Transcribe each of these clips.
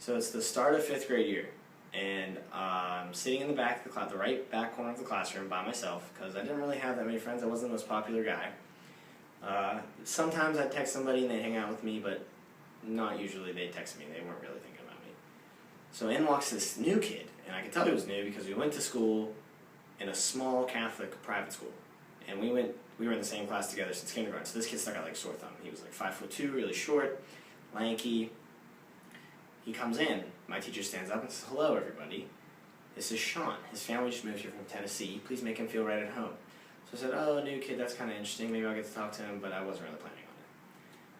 So it's the start of 5th grade year, and I'm sitting in the back of the class, the right back corner of the classroom by myself, because I didn't really have that many friends. I wasn't the most popular guy. Sometimes I'd text somebody and they'd hang out with me, but not usually they'd text me. They weren't really thinking about me. So in walks this new kid, and I could tell he was new because we went to school in a small Catholic private school, and we were in the same class together since kindergarten. So this kid stuck out like a sore thumb. He was like 5'2", really short, lanky. He comes in. My teacher stands up and says, "Hello, everybody. This is Sean. His family just moved here from Tennessee. Please make him feel right at home." So I said, "Oh, a new kid, that's kind of interesting. Maybe I'll get to talk to him," but I wasn't really planning on it.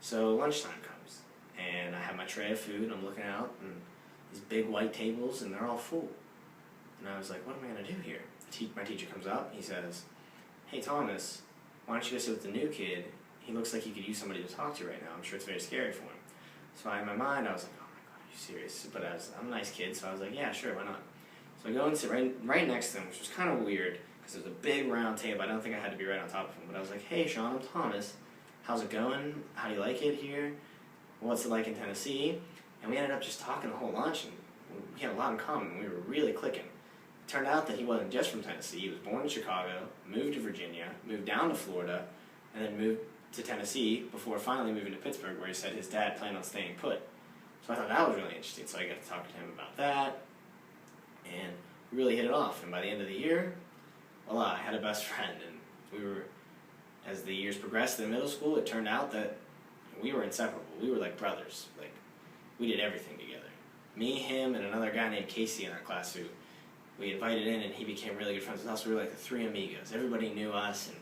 So lunchtime comes, and I have my tray of food, and I'm looking out, and these big white tables, and they're all full. And I was like, what am I going to do here? My teacher comes up, he says, "Hey, Thomas, why don't you go sit with the new kid? He looks like he could use somebody to talk to right now. I'm sure it's very scary for him." So in my mind, I was like, oh my God, are you serious? But I'm a nice kid, so I was like, yeah, sure, why not? So I go and sit right next to him, which was kind of weird, because it was a big round table. I don't think I had to be right on top of him, but I was like, "Hey, Sean, I'm Thomas. How's it going? How do you like it here? What's it like in Tennessee?" And we ended up just talking the whole lunch, and we had a lot in common. We were really clicking. It turned out that he wasn't just from Tennessee. He was born in Chicago, moved to Virginia, moved down to Florida, and then moved to Tennessee before finally moving to Pittsburgh, where he said his dad planned on staying put. So I thought that was really interesting, so I got to talk to him about that, and we really hit it off. And by the end of the year, voila, I had a best friend, and we were, as the years progressed in middle school, it turned out that we were inseparable. We were like brothers. Like, we did everything together. Me, him, and another guy named Casey in our class who we invited in, and he became really good friends with us. We were like the three amigos. Everybody knew us, and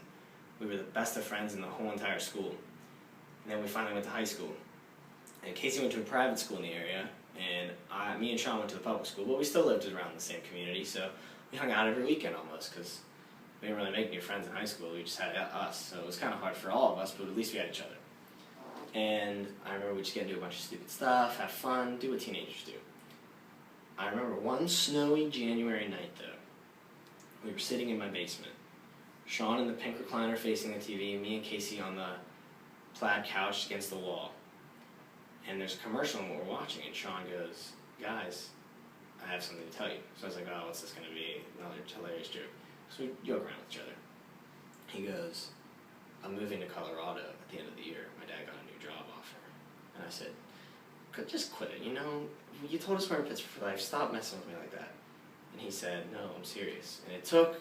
we were the best of friends in the whole entire school. And then we finally went to high school. And Casey went to a private school in the area, and me and Sean went to the public school, but we still lived around the same community, so we hung out every weekend almost, because we didn't really make new friends in high school. We just had us, so it was kind of hard for all of us, but at least we had each other. And I remember we just get to do a bunch of stupid stuff, have fun, do what teenagers do. I remember one snowy January night, though. We were sitting in my basement. Sean in the pink recliner facing the TV, me and Casey on the plaid couch against the wall. And there's a commercial in what we're watching, and Sean goes, "Guys, I have something to tell you." So I was like, "Oh, what's this going to be? Another hilarious joke." So we joke around with each other. He goes, "I'm moving to Colorado at the end of the year. My dad got a new job offer." And I said, "Just quit it, you know? You told us we're in Pittsburgh for life. Stop messing with me like that." And he said, "No, I'm serious." And it took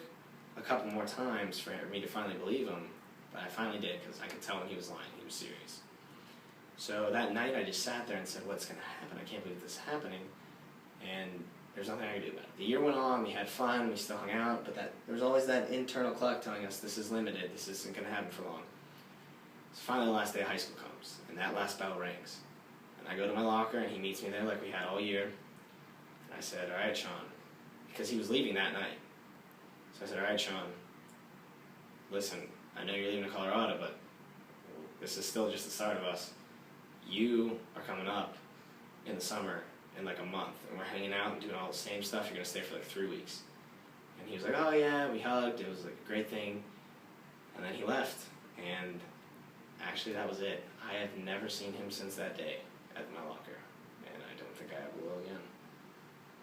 a couple more times for me to finally believe him, but I finally did, because I could tell when he was lying. He was serious. So that night I just sat there and said, what's going to happen? I can't believe this is happening. And there's nothing I could do about it. The year went on, we had fun, we still hung out, but there was always that internal clock telling us this is limited, this isn't going to happen for long. So finally the last day of high school comes, and that last bell rings. And I go to my locker, and he meets me there like we had all year. And I said, "All right, Sean," because he was leaving that night. So I said, "All right, Sean, listen, I know you're leaving to Colorado, but this is still just the start of us. You are coming up in the summer in like a month, and we're hanging out and doing all the same stuff. You're going to stay for like 3 weeks." And he was like, "Oh yeah," we hugged, it was like a great thing. And then he left, and actually that was it. I have never seen him since that day at my locker, and I don't think I ever will.